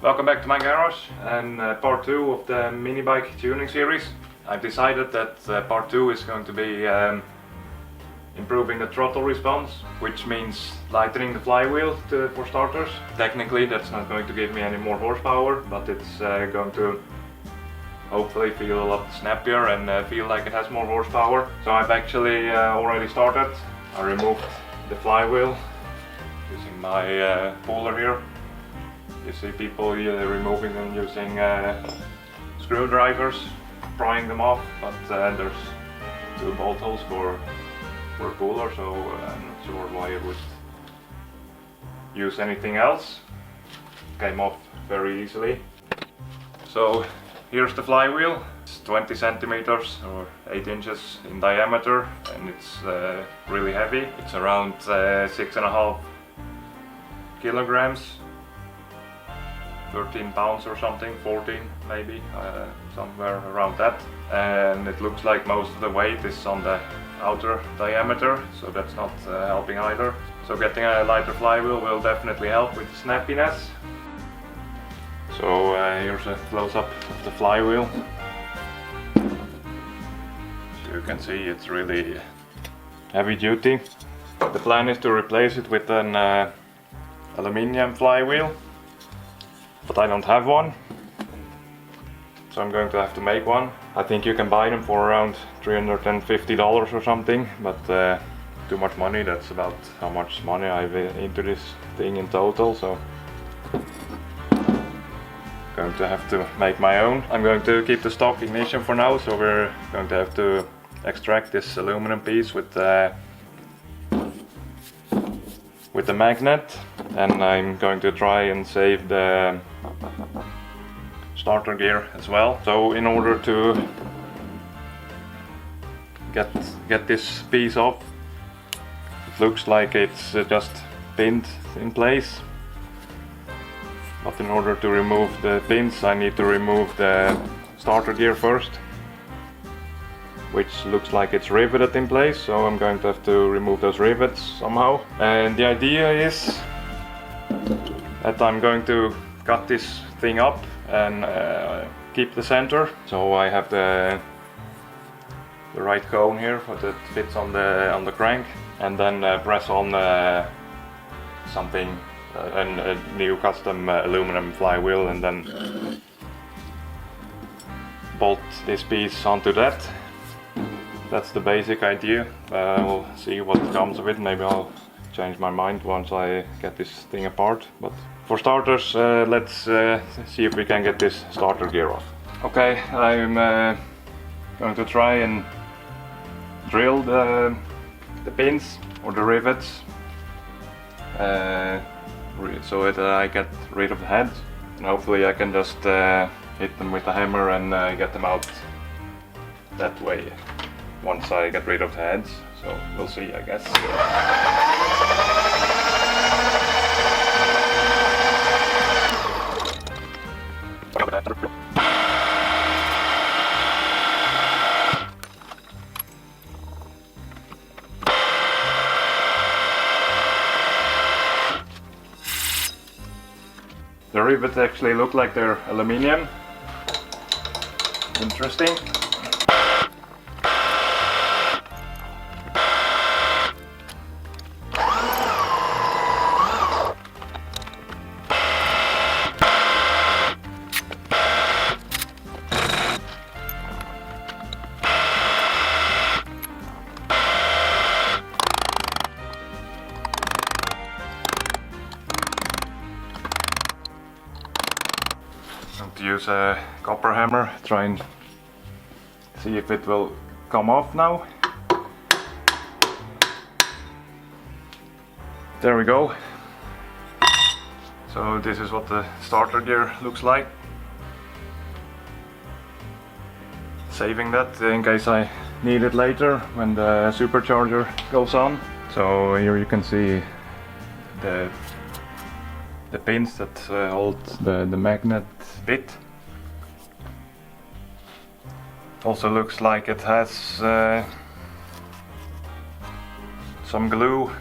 Welcome back to my garage and part 2 of the Minibike tuning series. I've decided that part 2 is going to be improving the throttle response, which means lightening the flywheel for starters. Technically that's not going to give me any more horsepower, but it's going to hopefully feel a lot snappier and feel like it has more horsepower. So I've actually already started. I removed the flywheel using my puller here. You see people removing them using screwdrivers, prying them off, but there's 2 bolt holes for a puller, so I'm not sure why I would use anything else. Came off very easily. So here's the flywheel. It's 20 centimeters or 8 inches in diameter, and it's really heavy. It's around 6.5 kilograms. 13 pounds or something, 14 maybe, somewhere around that. And it looks like most of the weight is on the outer diameter, so that's not helping either. So getting a lighter flywheel will definitely help with snappiness. So here's a close-up of the flywheel. So you can see it's really heavy duty. The plan is to replace it with an aluminium flywheel, but I don't have one, so I'm going to have to make one. I think you can buy them for around $350 or something, but too much money. That's about how much money I've into this thing in total, so going to have to make my own. I'm going to keep the stock ignition for now, so we're going to have to extract this aluminum piece with the magnet, and I'm going to try and save the starter gear as well. So in order to get this piece off, it looks like it's just pinned in place, but in order to remove the pins I need to remove the starter gear first, which looks like it's riveted in place, so I'm going to have to remove those rivets somehow. And the idea is that I'm going to cut this thing up and keep the center, so I have the right cone here that fits on the crank, and then press on something, a new custom aluminum flywheel, and then bolt this piece onto that. That's the basic idea. We'll see what comes of it. Maybe I'll change my mind once I get this thing apart. But for starters, let's see if we can get this starter gear off. Okay, I'm going to try and drill the pins or the rivets so that I get rid of the heads. And hopefully I can just hit them with a hammer and get them out that way once I get rid of the heads, so we'll see, I guess. The rivets actually look like they're aluminium. Interesting. To use a copper hammer, try and see if it will come off now. There we go. So this is what the starter gear looks like. Saving that in case I need it later when the supercharger goes on. So here you can see the pins that hold the magnet bit. Also looks like it has some glue,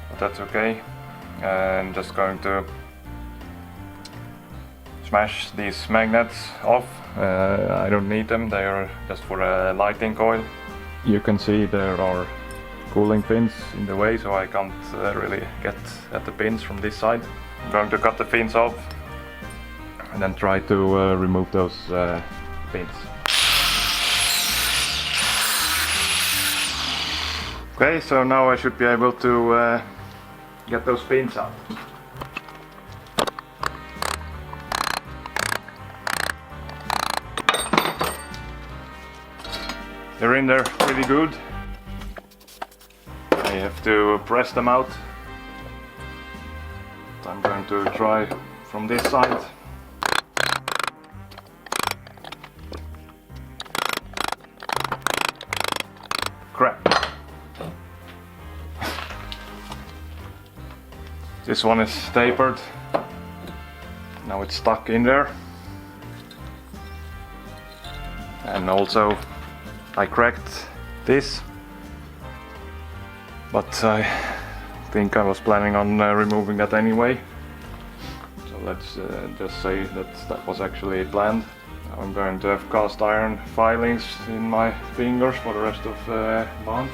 but that's okay. I'm just going to smash these magnets off. I don't need them, they are just for a lighting coil. You can see there are cooling pins in the way, so I can't really get at the pins from this side. I'm going to cut the pins off and then try to remove those pins. Okay, so now I should be able to get those pins out. They're in there pretty good. I have to press them out. I'm going to try from this side. Crap. This one is tapered. Now it's stuck in there. And also I cracked this, but I think I was planning on removing that anyway. So let's just say that was actually planned. Now I'm going to have cast iron filings in my fingers for the rest of the month.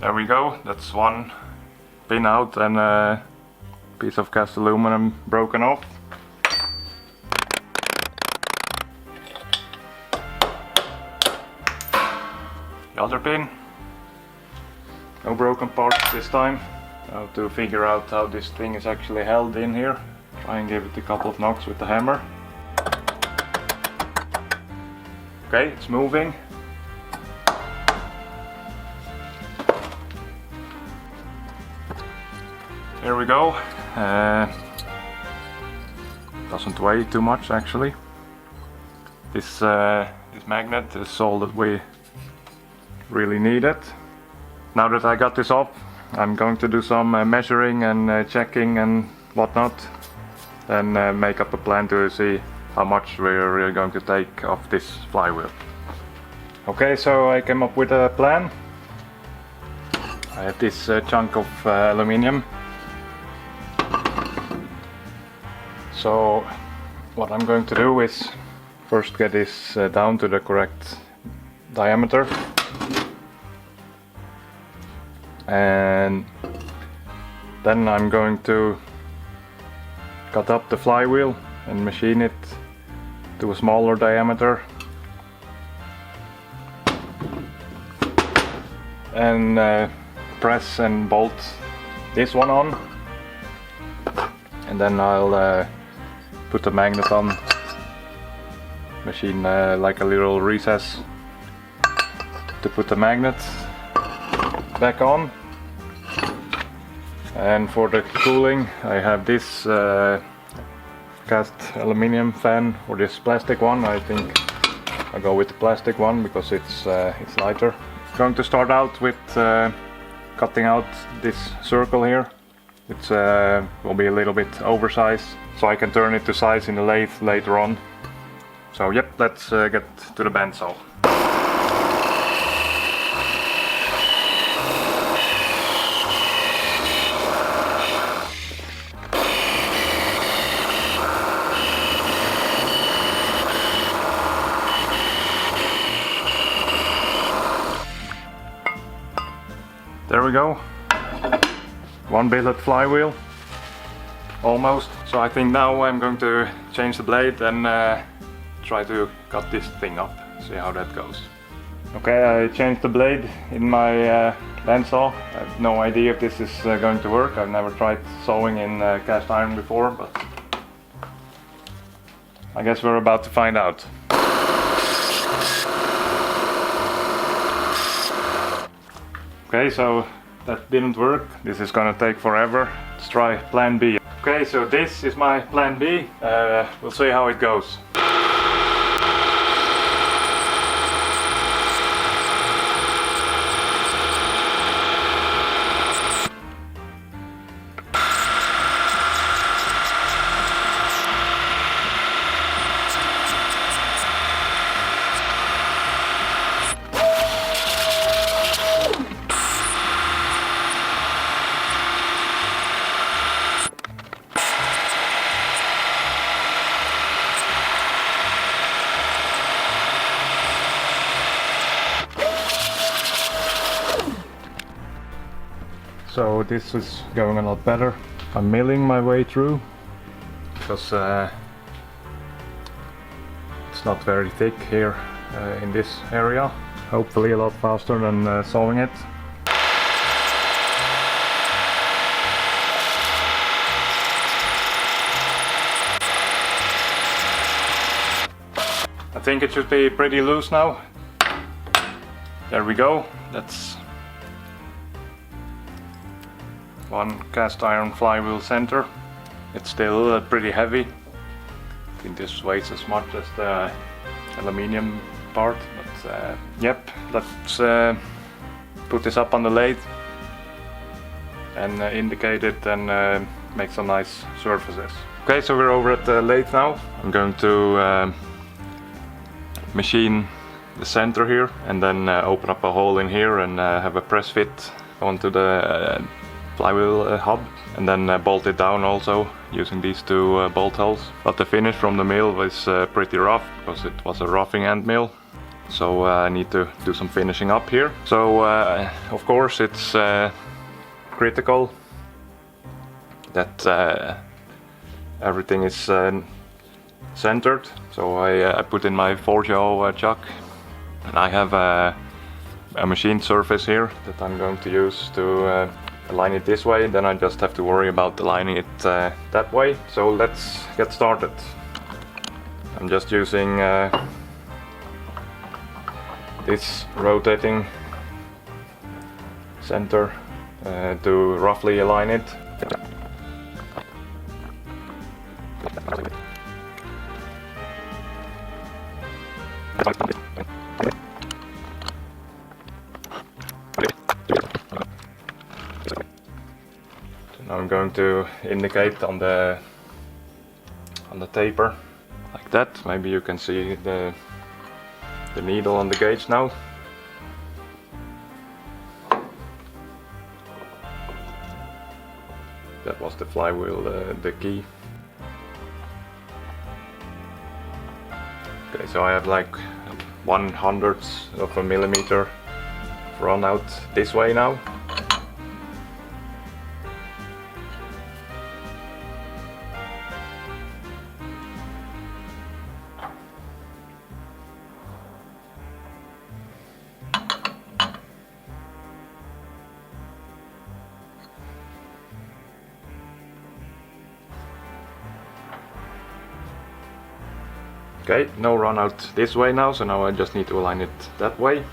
There we go, that's one pin out and a piece of cast aluminum broken off. The other pin, no broken parts this time. Now to figure out how this thing is actually held in here, try and give it a couple of knocks with the hammer. Okay, it's moving. Here we go. Doesn't weigh too much actually. This magnet is all that we really need it. Now that I got this off, I'm going to do some measuring and checking and whatnot, then make up a plan to see how much we're really going to take off this flywheel. Okay, so I came up with a plan. I have this chunk of aluminium. So what I'm going to do is first get this down to the correct diameter. And then I'm going to cut up the flywheel and machine it to a smaller diameter. And press and bolt this one on. And then I'll put the magnet on, machine like a little recess to put the magnet back on. And for the cooling I have this cast aluminium fan, or this plastic one. I think I'll go with the plastic one because it's lighter. I'm going to start out with cutting out this circle here. It will be a little bit oversized, so I can turn it to size in the lathe later on. So yep, let's get to the bandsaw. There we go. One billet flywheel, almost. So I think now I'm going to change the blade and try to cut this thing up, see how that goes. Okay, I changed the blade in my bandsaw. I have no idea if this is going to work. I've never tried sawing in cast iron before, but I guess we're about to find out. Okay, so that didn't work. This is gonna take forever. Let's try plan B. Okay, so this is my plan B. We'll see how it goes. So this is going a lot better. I'm milling my way through because it's not very thick here in this area. Hopefully a lot faster than sawing it. I think it should be pretty loose now. There we go. That's one cast iron flywheel center. It's still pretty heavy. I think this weighs as much as the aluminium part, but yep, let's put this up on the lathe and indicate it and make some nice surfaces. Okay, so we're over at the lathe now. I'm going to machine the center here and then open up a hole in here and have a press fit onto the flywheel hub, and then bolt it down also using these two bolt holes. But the finish from the mill was pretty rough because it was a roughing end mill, so I need to do some finishing up here. So of course it's critical that everything is centered. So I put in my 4-jaw chuck, and I have a machined surface here that I'm going to use to align it this way. Then I just have to worry about aligning it that way. So let's get started. I'm just using this rotating center to roughly align it. Now I'm going to indicate on the taper like that. Maybe you can see the needle on the gauge now. That was the flywheel, the key. Okay, so I have like 1/100th of a millimeter run out this way now. Okay, no run out this way now, so now I just need to align it that way.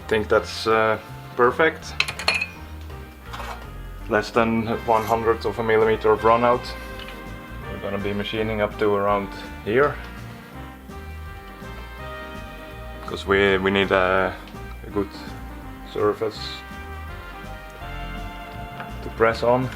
I think that's perfect. Less than 1/100th of a millimeter of run out. We're gonna be machining up to around here, because we need a good surface to press on.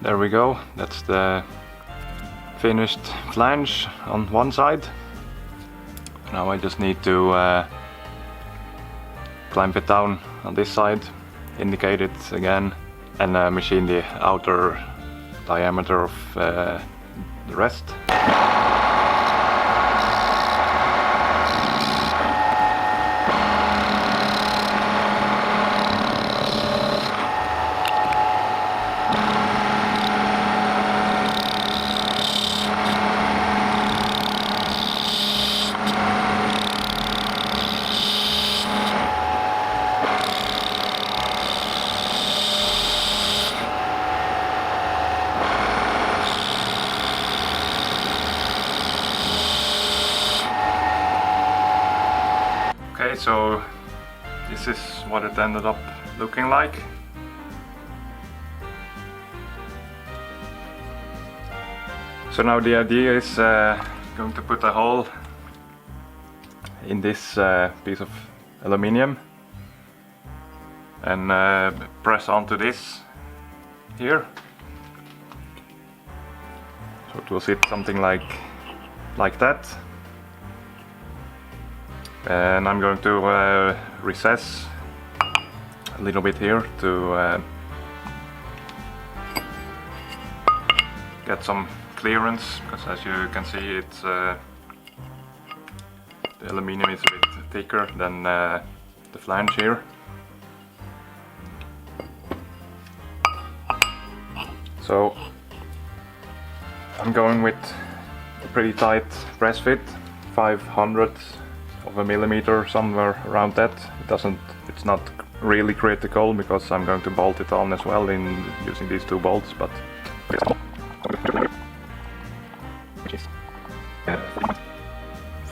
There we go, that's the finished flange on one side. Now I just need to clamp it down on this side, indicate it again, and machine the outer diameter of the rest. so this is what it ended up looking like. So now the idea is going to put a hole in this piece of aluminium and press onto this here. So it will sit something like that. And I'm going to recess a little bit here to get some clearance, because as you can see, it's the aluminium is a bit thicker than the flange here. So I'm going with a pretty tight press fit, 500 of a millimeter, somewhere around that. It's not really critical because I'm going to bolt it on as well in using these two bolts, but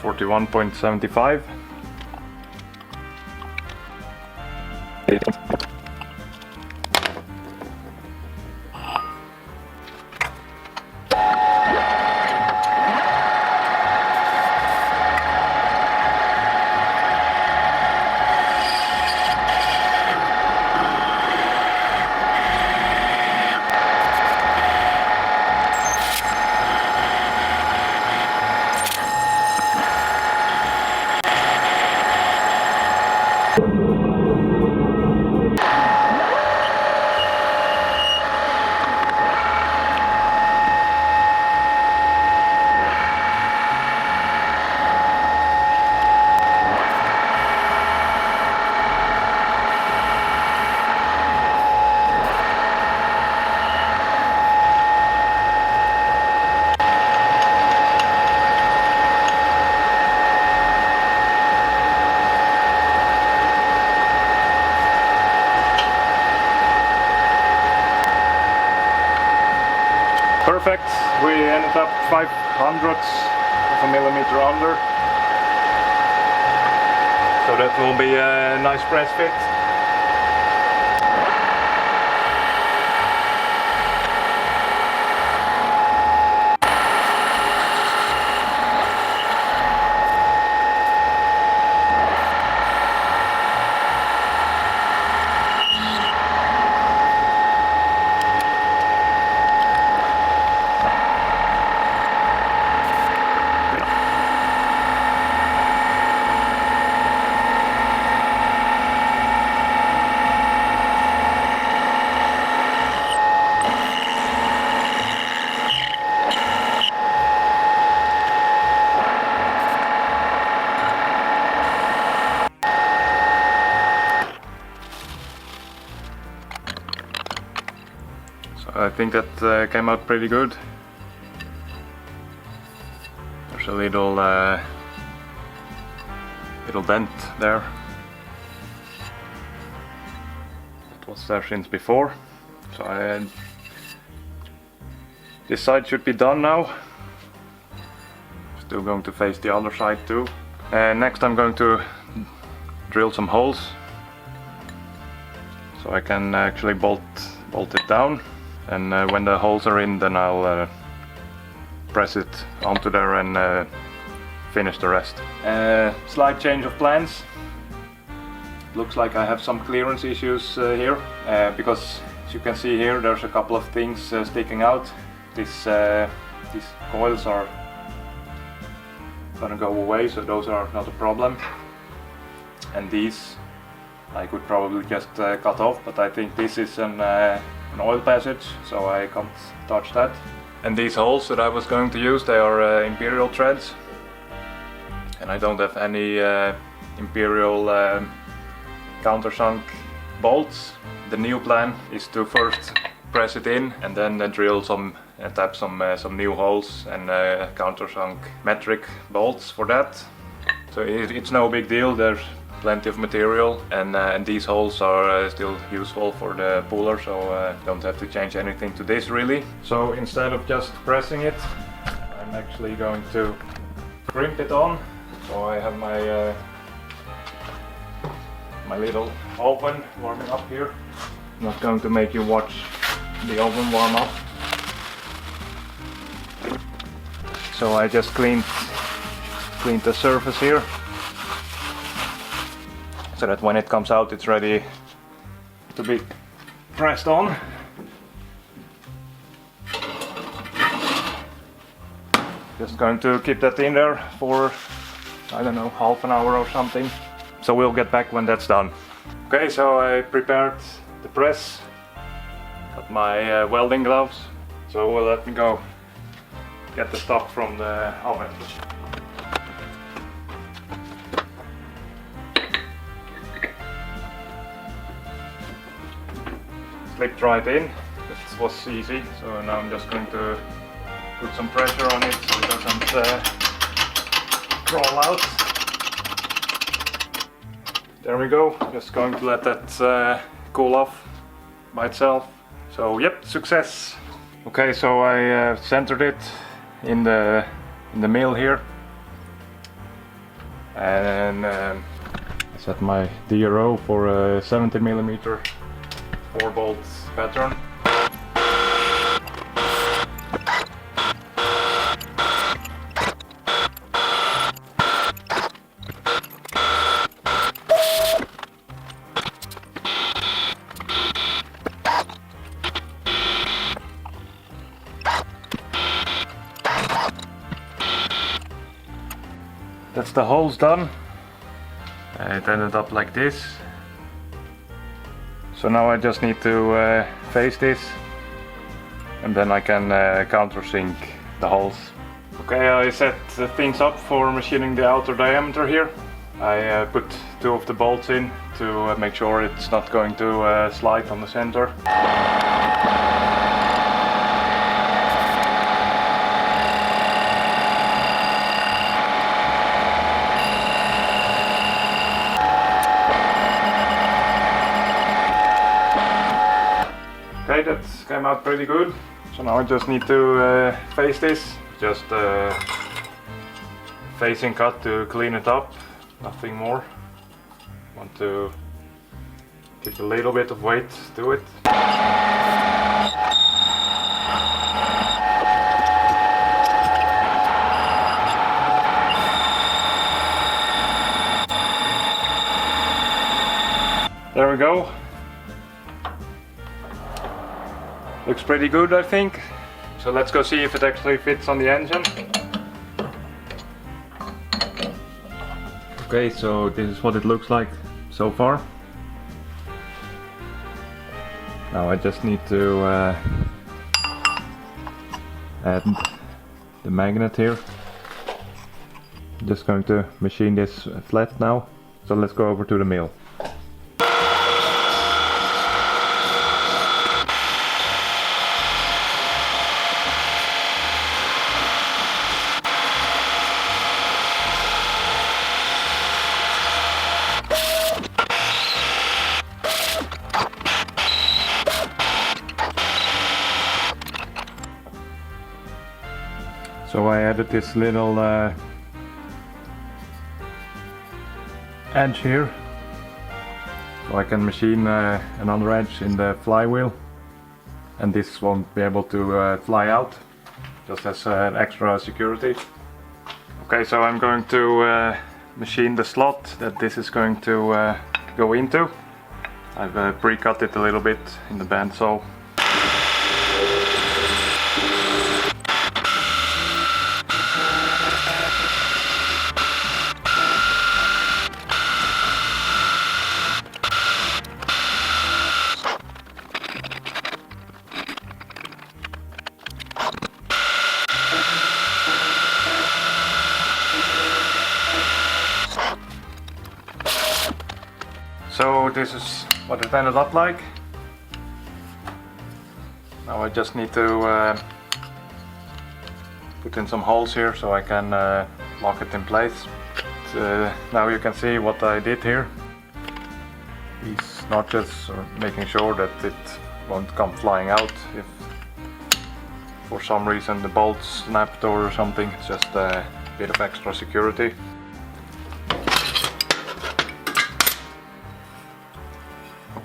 41.75. Perfect, we ended up 500ths of a millimeter under. So that will be a nice press fit. I think that came out pretty good. There's a little dent there. It was there since before. So this side should be done now. Still going to face the other side too. Next I'm going to drill some holes so I can actually bolt it down. And when the holes are in, then I'll press it onto there and finish the rest. Slight change of plans. Looks like I have some clearance issues here, because as you can see here, there's a couple of things sticking out. These coils are gonna go away, so those are not a problem. And these I could probably just cut off, but I think this is an oil passage, so I can't touch that. And these holes that I was going to use, they are imperial threads, and I don't have any imperial countersunk bolts. The new plan is to first press it in and then drill tap some new holes and countersunk metric bolts for that. So it's no big deal. There's plenty of material, and these holes are still useful for the puller, so don't have to change anything to this really. So instead of just pressing it, I'm actually going to crimp it on. So I have my my little oven warming up here. I'm not going to make you watch the oven warm up. So I just cleaned the surface here, so that when it comes out it's ready to be pressed on. Just going to keep that in there for, I don't know, half an hour or something. So we'll get back when that's done. Okay, so I prepared the press, got my welding gloves, so let me go get the stuff from the oven. Slipped right in, that was easy, so now I'm just going to put some pressure on it so it doesn't crawl out. There we go, just going to let that cool off by itself. So yep, success. Okay, so I centered it in the mill here, and I set my DRO for a 70mm 4-bolt pattern. That's the holes done. It ended up like this. So now I just need to face this, and then I can countersink the holes. Okay, I set things up for machining the outer diameter here. I put 2 of the bolts in to make sure it's not going to slide on the center. Okay, that came out pretty good. So now I just need to face this. Just facing cut to clean it up, nothing more. Want to give a little bit of weight to it. There we go. Looks pretty good, I think. So let's go see if it actually fits on the engine. Okay, so this is what it looks like so far. Now I just need to add the magnet here. I'm just going to machine this flat now. So let's go over to the mill. So I added this little edge here, so I can machine another edge in the flywheel, and this won't be able to fly out, just as an extra security. Okay, so I'm going to machine the slot that this is going to go into. I've pre-cut it a little bit in the bandsaw. So this is what it ended up like. Now I just need to put in some holes here so I can lock it in place. Now you can see what I did here. These notches are making sure that it won't come flying out if for some reason the bolts snapped or something. It's just a bit of extra security.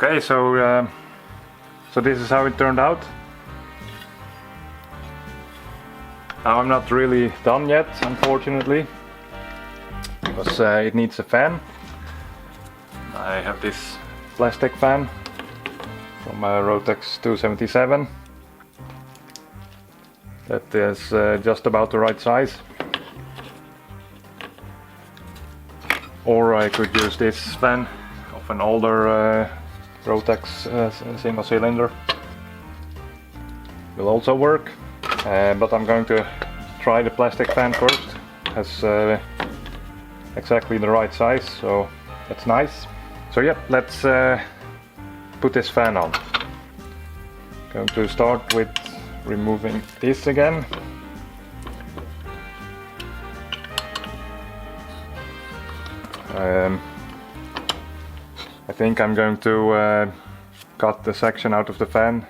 Okay, so this is how it turned out. Now I'm not really done yet, unfortunately, because it needs a fan. I have this plastic fan from Rotex 277 that is just about the right size. Or I could use this fan of an older Rotex single cylinder. Will also work, but I'm going to try the plastic fan first. It has exactly the right size, so that's nice. So yeah, let's put this fan on. Going to start with removing this again. I think I'm going to cut the section out of the fan,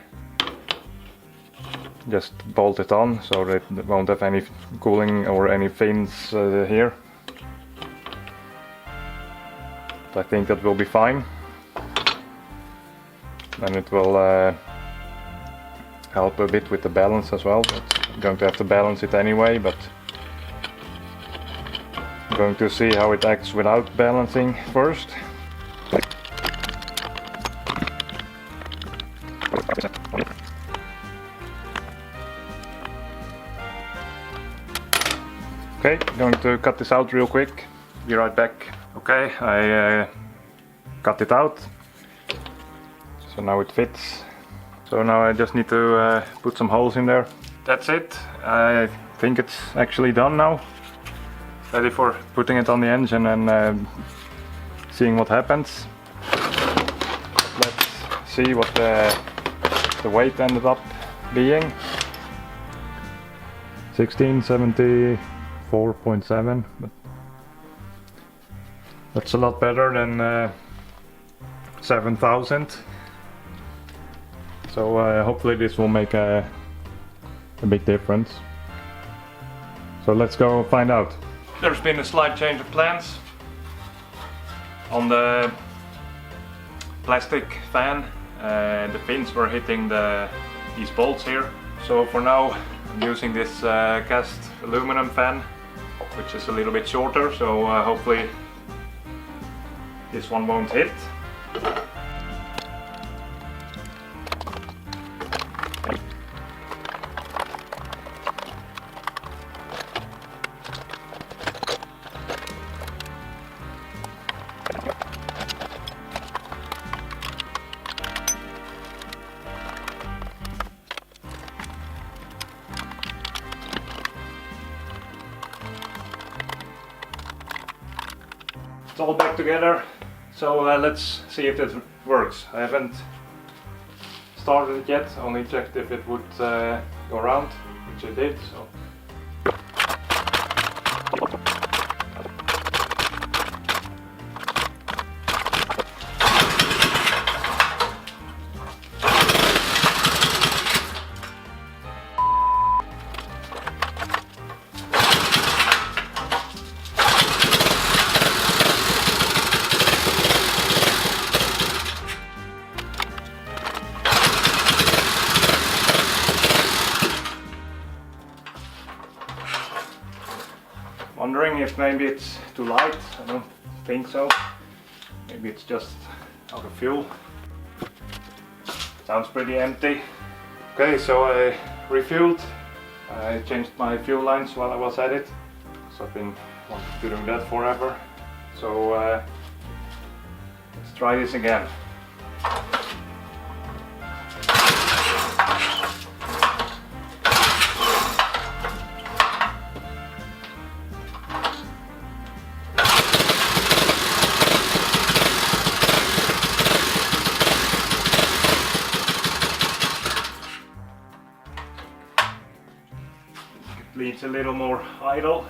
just bolt it on so that it won't have any cooling or any fins here. I think that will be fine, and it will help a bit with the balance as well. I'm going to have to balance it anyway, but I'm going to see how it acts without balancing first. Okay, going to cut this out real quick. Be right back. Okay, I cut it out. So now it fits. So now I just need to put some holes in there. That's it. I think it's actually done now. Ready for putting it on the engine and seeing what happens. Let's see what the weight ended up being. 1674.7, but that's a lot better than 7000. So hopefully this will make a big difference. So let's go find out. There's been a slight change of plans on the plastic fan. The fins were hitting these bolts here. So for now I'm using this cast aluminum fan, which is a little bit shorter, so hopefully this one won't hit. It's all back together, so let's see if it works. I haven't started it yet, only checked if it would go around, which it did. So. Wondering if maybe it's too light. I don't think so. Maybe it's just out of fuel. Sounds pretty empty. Okay, so I refueled. I changed my fuel lines while I was at it. So I've been wanting to do that forever. So let's try this again. Leaves a little more idle.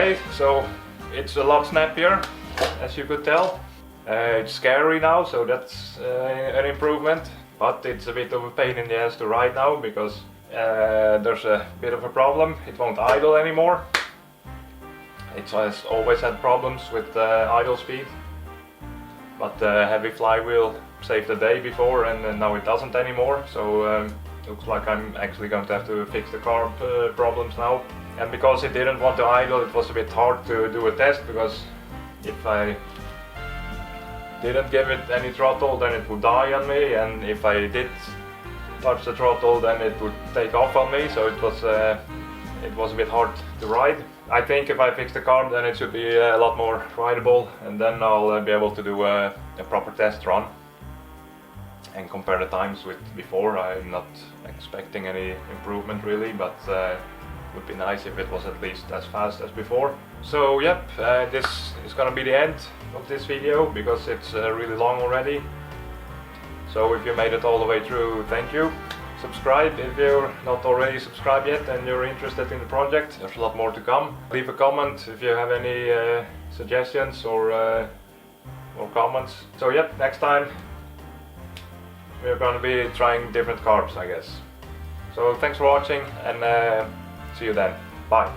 Okay, so it's a lot snappier, as you could tell. It's scary now, so that's an improvement, but it's a bit of a pain in the ass to ride now because there's a bit of a problem. It won't idle anymore. It has always had problems with idle speed, but the heavy flywheel saved the day before, and now it doesn't anymore. So looks like I'm actually going to have to fix the car problems now. And because it didn't want to idle, it was a bit hard to do a test, because if I didn't give it any throttle, then it would die on me, and if I did touch the throttle, then it would take off on me. So it was a bit hard to ride. I think if I fix the car, then it should be a lot more rideable, and then I'll be able to do a proper test run and compare the times with before. I'm not expecting any improvement really, but it would be nice if it was at least as fast as before. So yep, this is gonna be the end of this video because it's really long already. So if you made it all the way through, thank you. Subscribe if you're not already subscribed yet and you're interested in the project. There's a lot more to come. Leave a comment if you have any suggestions or comments. So yep, next time we're gonna be trying different carbs, I guess. So thanks for watching, and see you then. Bye.